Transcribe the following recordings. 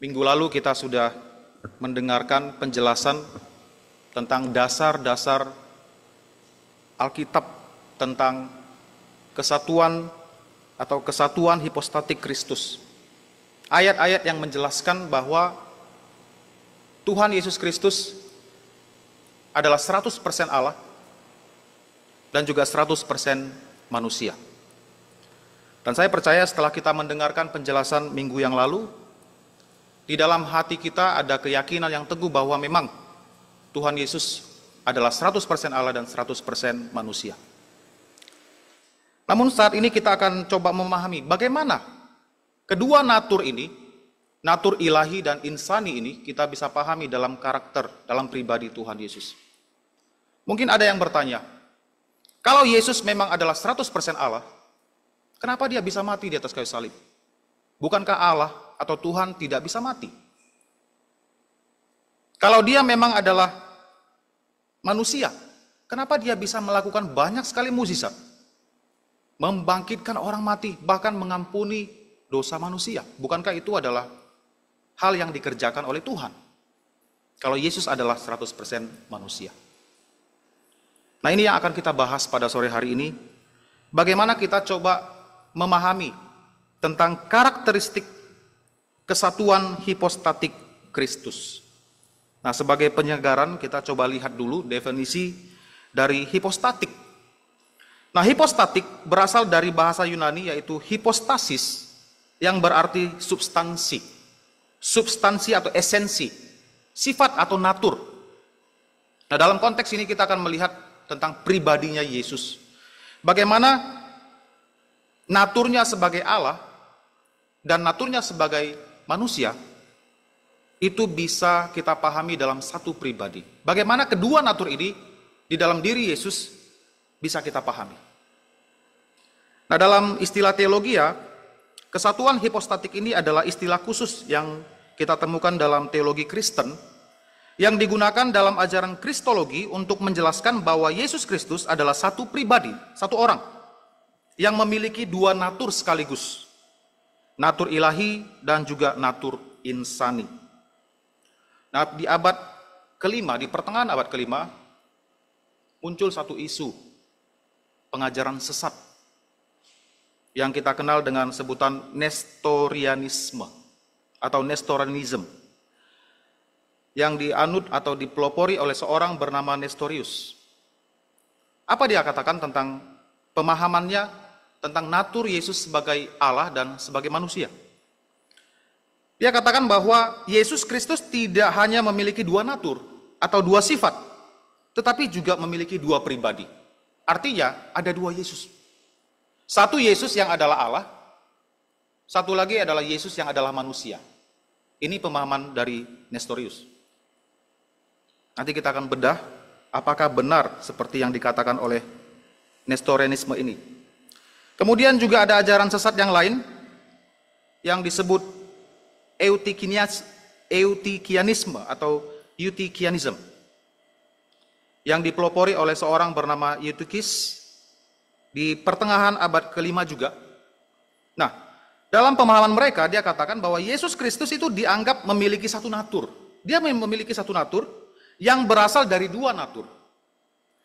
Minggu lalu kita sudah mendengarkan penjelasan tentang dasar-dasar Alkitab tentang kesatuan atau kesatuan hipostatik Kristus. Ayat-ayat yang menjelaskan bahwa Tuhan Yesus Kristus adalah 100% Allah dan juga 100% manusia. Dan saya percaya setelah kita mendengarkan penjelasan minggu yang lalu, di dalam hati kita ada keyakinan yang teguh bahwa memang Tuhan Yesus adalah 100% Allah dan 100% manusia. Namun saat ini kita akan coba memahami bagaimana kedua natur ini, natur ilahi dan insani ini kita bisa pahami dalam karakter, dalam pribadi Tuhan Yesus. Mungkin ada yang bertanya, kalau Yesus memang adalah 100% Allah, kenapa dia bisa mati di atas kayu salib? Bukankah Allah atau Tuhan tidak bisa mati? Kalau dia memang adalah manusia, kenapa dia bisa melakukan banyak sekali mukjizat? Membangkitkan orang mati, bahkan mengampuni dosa manusia. Bukankah itu adalah hal yang dikerjakan oleh Tuhan? Kalau Yesus adalah 100% manusia. Nah, ini yang akan kita bahas pada sore hari ini. Bagaimana kita coba memahami tentang karakteristik kesatuan hipostatik Kristus. Nah, sebagai penyegaran kita coba lihat dulu definisi dari hipostatik. Nah, hipostatik berasal dari bahasa Yunani yaitu hipostasis yang berarti substansi. Substansi atau esensi, sifat atau natur. Nah, dalam konteks ini kita akan melihat tentang pribadinya Yesus. Bagaimana naturnya sebagai Allah dan naturnya sebagai manusia itu bisa kita pahami dalam satu pribadi. Bagaimana kedua natur ini di dalam diri Yesus bisa kita pahami. Nah, dalam istilah teologi ya, kesatuan hipostatik ini adalah istilah khusus yang kita temukan dalam teologi Kristen yang digunakan dalam ajaran Kristologi untuk menjelaskan bahwa Yesus Kristus adalah satu pribadi, satu orang yang memiliki dua natur sekaligus. Natur ilahi dan juga natur insani. Nah, di abad kelima, di pertengahan abad kelima, muncul satu isu pengajaran sesat yang kita kenal dengan sebutan Nestorianisme atau Nestorianism yang dianut atau dipelopori oleh seorang bernama Nestorius. Apa dia katakan tentang pemahamannya tentang natur Yesus sebagai Allah dan sebagai manusia? Dia katakan bahwa Yesus Kristus tidak hanya memiliki dua natur atau dua sifat, tetapi juga memiliki dua pribadi. Artinya ada dua Yesus. Satu Yesus yang adalah Allah, satu lagi adalah Yesus yang adalah manusia. Ini pemahaman dari Nestorius. Nanti kita akan bedah apakah benar seperti yang dikatakan oleh Nestorianisme ini. Kemudian juga ada ajaran sesat yang lain yang disebut Eutychianisme atau Eutychianism yang dipelopori oleh seorang bernama Eutychus di pertengahan abad kelima juga. Nah, dalam pemahaman mereka dia katakan bahwa Yesus Kristus itu dianggap memiliki satu natur. Dia memiliki satu natur yang berasal dari dua natur.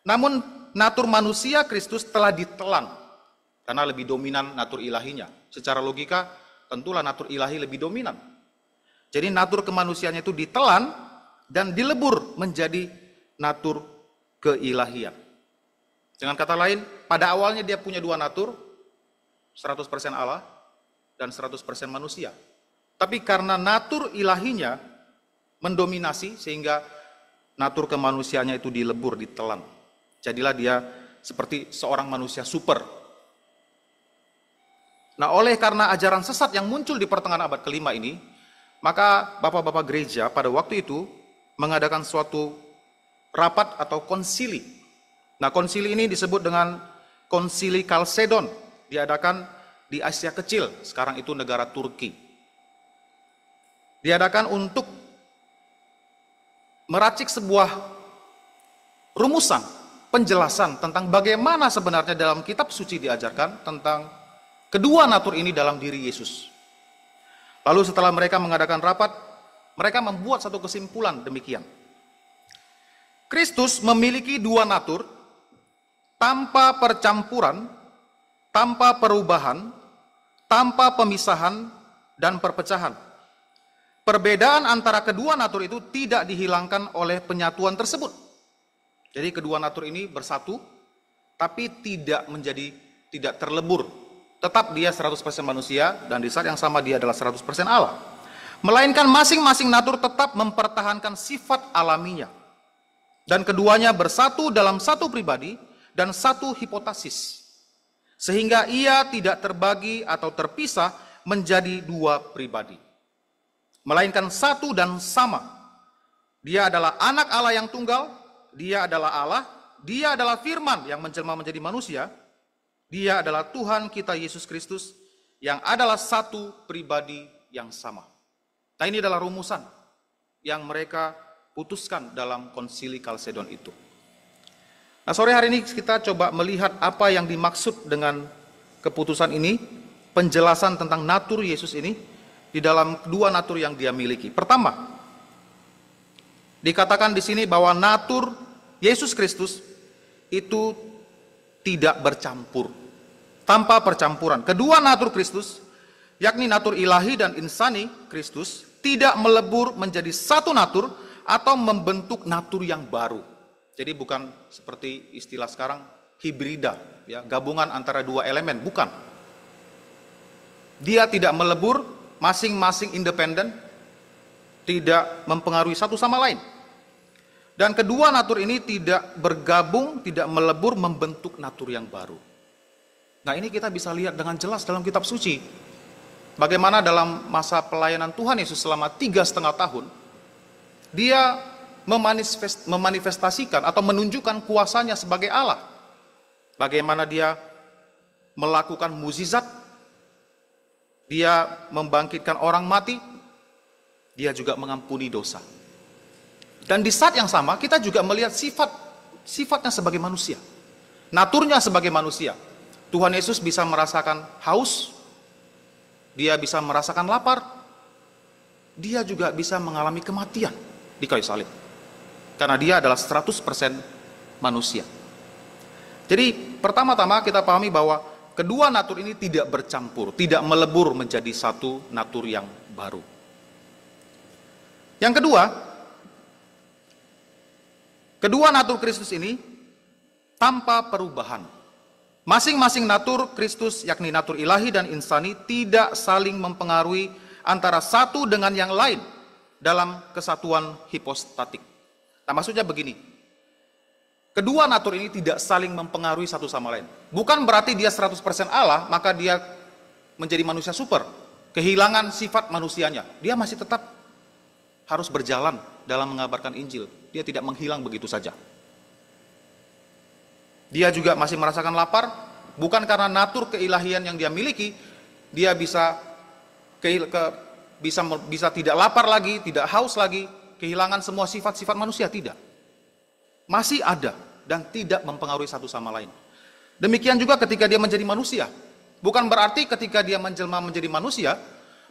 Namun natur manusia Kristus telah ditelan karena lebih dominan natur ilahinya. Secara logika tentulah natur ilahi lebih dominan. Jadi natur kemanusiaannya itu ditelan dan dilebur menjadi natur keilahian. Dengan kata lain, pada awalnya dia punya dua natur, 100% Allah dan 100% manusia. Tapi karena natur ilahinya mendominasi sehingga natur kemanusiaannya itu dilebur, ditelan. Jadilah dia seperti seorang manusia super. Nah, oleh karena ajaran sesat yang muncul di pertengahan abad kelima ini, maka bapak-bapak gereja pada waktu itu mengadakan suatu rapat atau konsili. Nah, konsili ini disebut dengan Konsili Kalsedon, diadakan di Asia Kecil, sekarang itu negara Turki. Diadakan untuk meracik sebuah rumusan, penjelasan tentang bagaimana sebenarnya dalam kitab suci diajarkan tentang kedua natur ini dalam diri Yesus. Lalu setelah mereka mengadakan rapat, Mereka membuat satu kesimpulan demikian. Kristus memiliki dua natur tanpa percampuran, tanpa perubahan, tanpa pemisahan dan perpecahan. Perbedaan antara kedua natur itu tidak dihilangkan oleh penyatuan tersebut. Jadi kedua natur ini bersatu, tapi tidak terlebur. Tetap dia 100% manusia, dan di saat yang sama dia adalah 100% Allah. Melainkan masing-masing natur tetap mempertahankan sifat alaminya. Dan keduanya bersatu dalam satu pribadi dan satu hipotasis. Sehingga ia tidak terbagi atau terpisah menjadi dua pribadi. Melainkan satu dan sama. Dia adalah anak Allah yang tunggal, dia adalah Allah, dia adalah firman yang menjelma menjadi manusia, dia adalah Tuhan kita Yesus Kristus yang adalah satu pribadi yang sama. Nah, ini adalah rumusan yang mereka putuskan dalam konsili Kalsedon itu. Nah, sore hari ini kita coba melihat apa yang dimaksud dengan keputusan ini, penjelasan tentang natur Yesus ini di dalam dua natur yang dia miliki. Pertama, dikatakan di sini bahwa natur Yesus Kristus itu tidak bercampur, tanpa percampuran. Kedua natur Kristus, yakni natur ilahi dan insani Kristus, tidak melebur menjadi satu natur atau membentuk natur yang baru. Jadi bukan seperti istilah sekarang hibrida, ya, gabungan antara dua elemen, bukan. Dia tidak melebur, masing-masing independen, tidak mempengaruhi satu sama lain. Dan kedua natur ini tidak bergabung, tidak melebur membentuk natur yang baru. Nah, ini kita bisa lihat dengan jelas dalam kitab suci. Bagaimana dalam masa pelayanan Tuhan Yesus selama 3,5 tahun, dia memanifestasikan atau menunjukkan kuasanya sebagai Allah. Bagaimana dia melakukan mukjizat, dia membangkitkan orang mati, dia juga mengampuni dosa. Dan di saat yang sama kita juga melihat sifatnya sebagai manusia, naturnya sebagai manusia. Tuhan Yesus bisa merasakan haus, dia bisa merasakan lapar, dia juga bisa mengalami kematian di kayu salib. Karena dia adalah 100% manusia. Jadi pertama-tama kita pahami bahwa kedua natur ini tidak bercampur, tidak melebur menjadi satu natur yang baru. Yang kedua natur Kristus ini tanpa perubahan. Masing-masing natur Kristus, yakni natur ilahi dan insani, tidak saling mempengaruhi antara satu dengan yang lain dalam kesatuan hipostatik. Nah, maksudnya begini, kedua natur ini tidak saling mempengaruhi satu sama lain. Bukan berarti dia 100% Allah, maka dia menjadi manusia super, kehilangan sifat manusianya. Dia masih tetap harus berjalan dalam mengabarkan Injil. Dia tidak menghilang begitu saja. Dia juga masih merasakan lapar, bukan karena natur keilahian yang dia miliki, dia bisa tidak lapar lagi, tidak haus lagi, kehilangan semua sifat-sifat manusia, tidak. Masih ada dan tidak mempengaruhi satu sama lain. Demikian juga ketika dia menjadi manusia. Bukan berarti ketika dia menjelma menjadi manusia,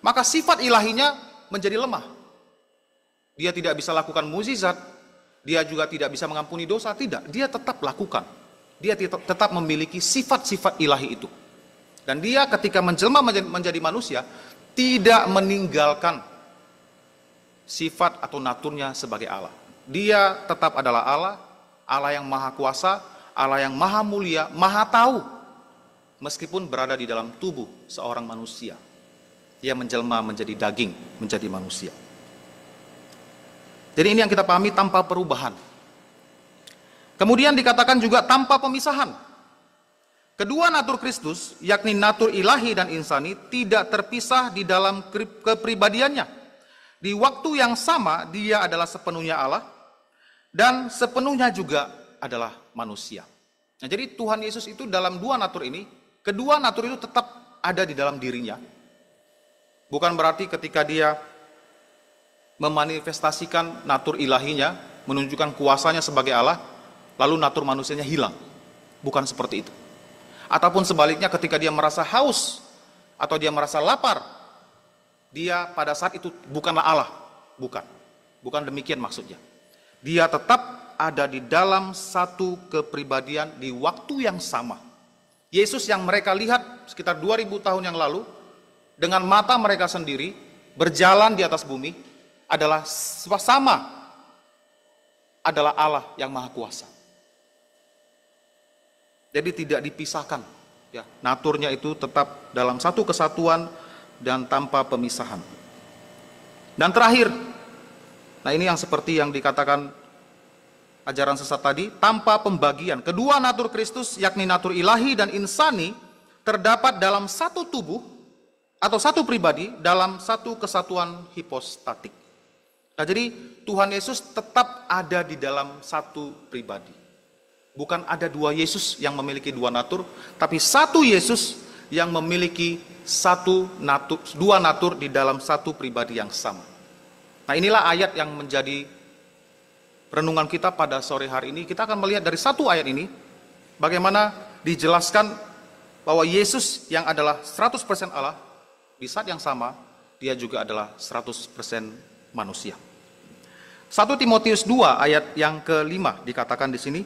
maka sifat ilahinya menjadi lemah. Dia tidak bisa lakukan mukjizat, dia juga tidak bisa mengampuni dosa, tidak. Dia tetap lakukan. Dia tetap memiliki sifat-sifat ilahi itu. Dan dia ketika menjelma menjadi manusia, tidak meninggalkan sifat atau naturnya sebagai Allah. Dia tetap adalah Allah, Allah yang maha kuasa, Allah yang maha mulia, maha tahu. Meskipun berada di dalam tubuh seorang manusia, dia menjelma menjadi daging, menjadi manusia. Jadi ini yang kita pahami tanpa perubahan. Kemudian dikatakan juga tanpa pemisahan. Kedua natur Kristus, yakni natur ilahi dan insani, tidak terpisah di dalam kepribadiannya. Di waktu yang sama, dia adalah sepenuhnya Allah, dan sepenuhnya juga adalah manusia. Nah, jadi Tuhan Yesus itu dalam dua natur ini, kedua natur itu tetap ada di dalam dirinya. Bukan berarti ketika dia memanifestasikan natur ilahinya, menunjukkan kuasanya sebagai Allah, lalu natur manusianya hilang. Bukan seperti itu. Ataupun sebaliknya ketika dia merasa haus atau dia merasa lapar, dia pada saat itu bukanlah Allah. Bukan. Bukan demikian maksudnya. Dia tetap ada di dalam satu kepribadian di waktu yang sama. Yesus yang mereka lihat sekitar 2000 tahun yang lalu, dengan mata mereka sendiri, berjalan di atas bumi, adalah sama, adalah Allah yang Maha Kuasa. Jadi tidak dipisahkan. Ya, naturnya itu tetap dalam satu kesatuan dan tanpa pemisahan. Dan terakhir, nah ini yang seperti yang dikatakan ajaran sesat tadi, tanpa pembagian. Kedua natur Kristus, yakni natur ilahi dan insani, terdapat dalam satu tubuh atau satu pribadi dalam satu kesatuan hipostatik. Nah, jadi Tuhan Yesus tetap ada di dalam satu pribadi. Bukan ada dua Yesus yang memiliki dua natur, tapi satu Yesus yang memiliki dua natur di dalam satu pribadi yang sama. Nah, inilah ayat yang menjadi renungan kita pada sore hari ini. Kita akan melihat dari satu ayat ini bagaimana dijelaskan bahwa Yesus yang adalah 100% Allah, di saat yang sama dia juga adalah 100% manusia. 1 Timotius 2 ayat yang ke-5 dikatakan di sini,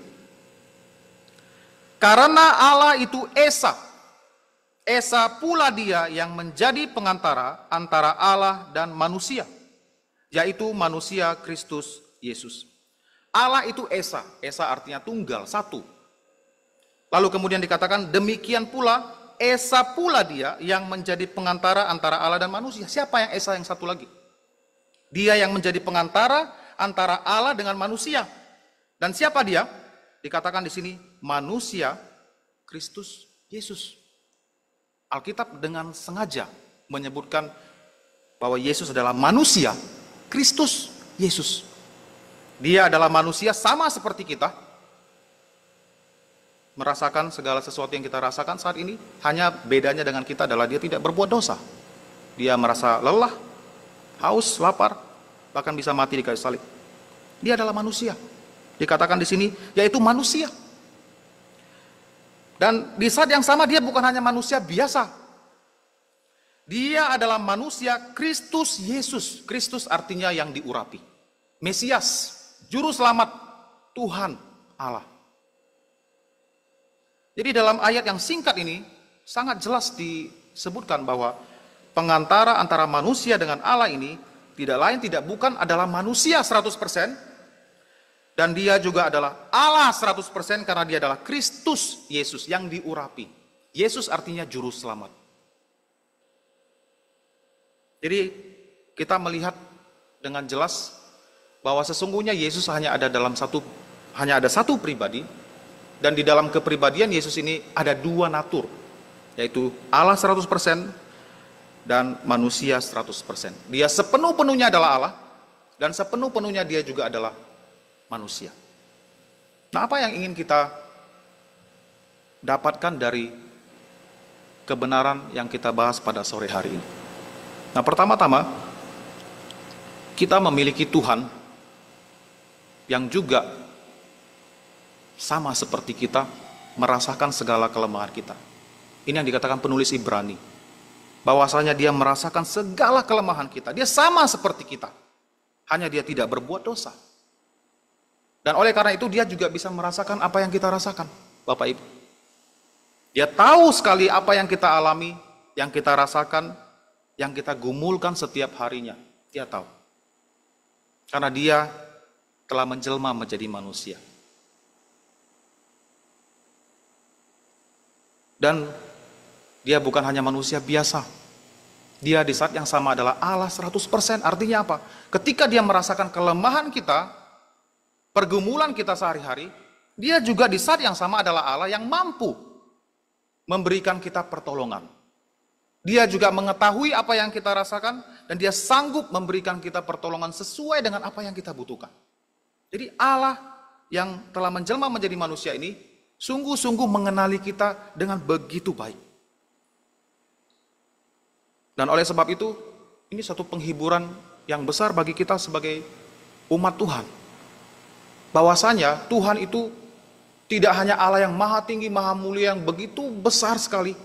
karena Allah itu Esa pula dia yang menjadi pengantara antara Allah dan manusia, yaitu manusia Kristus Yesus. Allah itu Esa artinya tunggal, satu. Lalu kemudian dikatakan demikian pula Esa pula dia yang menjadi pengantara antara Allah dan manusia. Siapa yang Esa yang satu lagi? Dia yang menjadi pengantara antara Allah dengan manusia. Dan siapa dia? Dikatakan di sini manusia Kristus Yesus. Alkitab dengan sengaja menyebutkan bahwa Yesus adalah manusia Kristus Yesus. Dia adalah manusia sama seperti kita, merasakan segala sesuatu yang kita rasakan saat ini. Hanya bedanya dengan kita adalah dia tidak berbuat dosa. Dia merasa lelah, haus, lapar, bahkan bisa mati di kayu salib. Dia adalah manusia. Dikatakan di sini, yaitu manusia. Dan di saat yang sama dia bukan hanya manusia biasa. Dia adalah manusia Kristus Yesus. Kristus artinya yang diurapi. Mesias, Juru Selamat, Tuhan Allah. Jadi dalam ayat yang singkat ini sangat jelas disebutkan bahwa pengantara antara manusia dengan Allah ini tidak lain tidak bukan adalah manusia 100%. Dan dia juga adalah Allah 100% karena dia adalah Kristus Yesus yang diurapi. Yesus artinya juru selamat. Jadi kita melihat dengan jelas bahwa sesungguhnya Yesus hanya ada satu pribadi, dan di dalam kepribadian Yesus ini ada dua natur, yaitu Allah 100% dan manusia 100%. Dia sepenuh-penuhnya adalah Allah dan sepenuh-penuhnya dia juga adalah manusia. Nah, apa yang ingin kita dapatkan dari kebenaran yang kita bahas pada sore hari ini? Nah, pertama-tama kita memiliki Tuhan yang juga sama seperti kita merasakan segala kelemahan kita. Ini yang dikatakan penulis Ibrani, bahwasanya dia merasakan segala kelemahan kita. Dia sama seperti kita, hanya dia tidak berbuat dosa. Dan oleh karena itu dia juga bisa merasakan apa yang kita rasakan, Bapak Ibu. Dia tahu sekali apa yang kita alami, yang kita rasakan, yang kita gumulkan setiap harinya. Dia tahu. Karena dia telah menjelma menjadi manusia. Dan dia bukan hanya manusia biasa. Dia di saat yang sama adalah Allah 100%. Artinya apa? Ketika dia merasakan kelemahan kita, pergumulan kita sehari-hari, dia juga di saat yang sama adalah Allah yang mampu memberikan kita pertolongan. Dia juga mengetahui apa yang kita rasakan, dan dia sanggup memberikan kita pertolongan sesuai dengan apa yang kita butuhkan. Jadi Allah yang telah menjelma menjadi manusia ini, sungguh-sungguh mengenali kita dengan begitu baik. Dan oleh sebab itu, ini satu penghiburan yang besar bagi kita sebagai umat Tuhan. Bahwasanya Tuhan itu tidak hanya Allah yang maha tinggi, maha mulia, yang begitu besar sekali,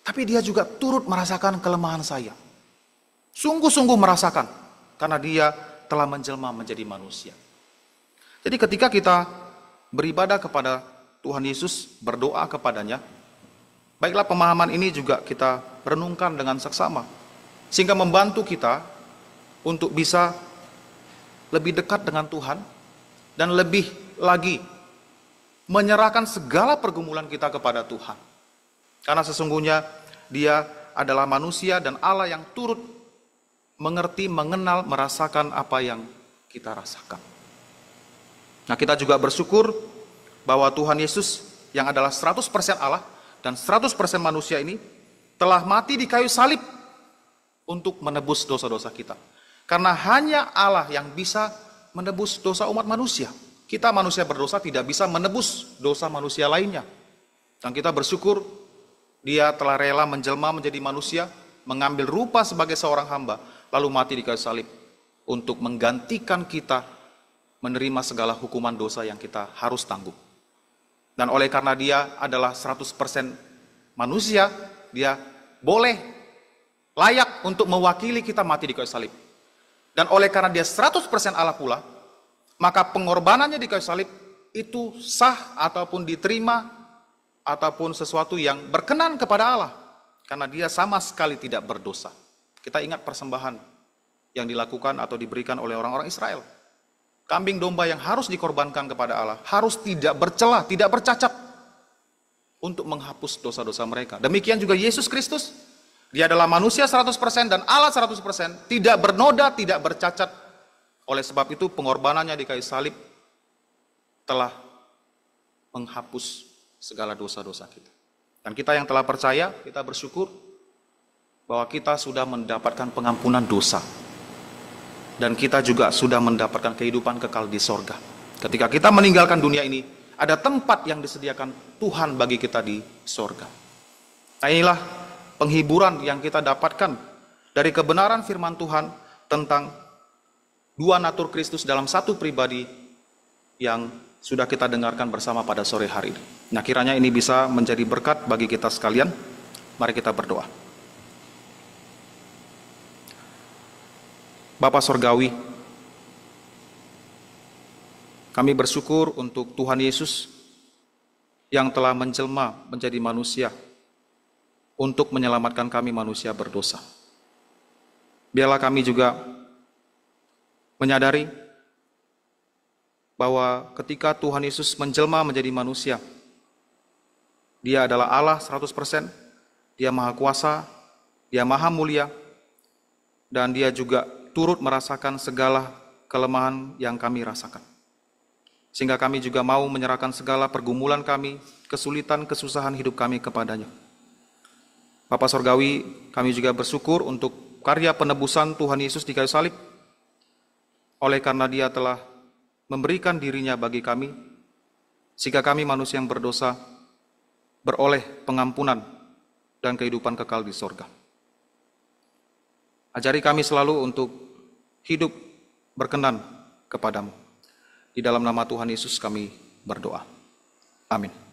tapi dia juga turut merasakan kelemahan saya. Sungguh-sungguh merasakan. karena dia telah menjelma menjadi manusia. Jadi ketika kita beribadah kepada Tuhan Yesus, berdoa kepadanya, baiklah pemahaman ini juga kita renungkan dengan seksama, sehingga membantu kita untuk bisa lebih dekat dengan Tuhan, dan lebih lagi menyerahkan segala pergumulan kita kepada Tuhan. Karena sesungguhnya dia adalah manusia dan Allah yang turut mengerti, mengenal, merasakan apa yang kita rasakan. Nah, kita juga bersyukur bahwa Tuhan Yesus yang adalah 100% Allah dan 100% manusia ini telah mati di kayu salib untuk menebus dosa-dosa kita. Karena hanya Allah yang bisa menebus dosa umat manusia. Kita manusia berdosa tidak bisa menebus dosa manusia lainnya. Dan kita bersyukur dia telah rela menjelma menjadi manusia, mengambil rupa sebagai seorang hamba, lalu mati di kayu salib untuk menggantikan kita menerima segala hukuman dosa yang kita harus tanggung. Dan oleh karena dia adalah 100% manusia, dia boleh layak untuk mewakili kita mati di kayu salib. Dan oleh karena dia 100% Allah pula, maka pengorbanannya di kayu salib itu sah ataupun diterima ataupun sesuatu yang berkenan kepada Allah. Karena dia sama sekali tidak berdosa. Kita ingat persembahan yang dilakukan atau diberikan oleh orang-orang Israel. Kambing domba yang harus dikorbankan kepada Allah harus tidak bercelah, tidak bercacat untuk menghapus dosa-dosa mereka. Demikian juga Yesus Kristus, dia adalah manusia 100% dan Allah 100%, tidak bernoda, tidak bercacat. Oleh sebab itu pengorbanannya di kayu salib telah menghapus segala dosa-dosa kita. Dan kita yang telah percaya, kita bersyukur bahwa kita sudah mendapatkan pengampunan dosa. Dan kita juga sudah mendapatkan kehidupan kekal di sorga. Ketika kita meninggalkan dunia ini, ada tempat yang disediakan Tuhan bagi kita di sorga. Nah, inilah penghiburan yang kita dapatkan dari kebenaran firman Tuhan tentang dua natur Kristus dalam satu pribadi yang sudah kita dengarkan bersama pada sore hari ini. Nah, kiranya ini bisa menjadi berkat bagi kita sekalian. Mari kita berdoa. Bapa Sorgawi, kami bersyukur untuk Tuhan Yesus yang telah menjelma menjadi manusia untuk menyelamatkan kami manusia berdosa. Biarlah kami juga menyadari bahwa ketika Tuhan Yesus menjelma menjadi manusia, dia adalah Allah 100%, dia maha kuasa, dia maha mulia, dan dia juga turut merasakan segala kelemahan yang kami rasakan. Sehingga kami juga mau menyerahkan segala pergumulan kami, kesulitan, kesusahan hidup kami kepadanya. Bapa Sorgawi, kami juga bersyukur untuk karya penebusan Tuhan Yesus di kayu salib. Oleh karena dia telah memberikan dirinya bagi kami, sehingga kami manusia yang berdosa beroleh pengampunan dan kehidupan kekal di sorga. Ajari kami selalu untuk hidup berkenan kepadamu. Di dalam nama Tuhan Yesus kami berdoa. Amin.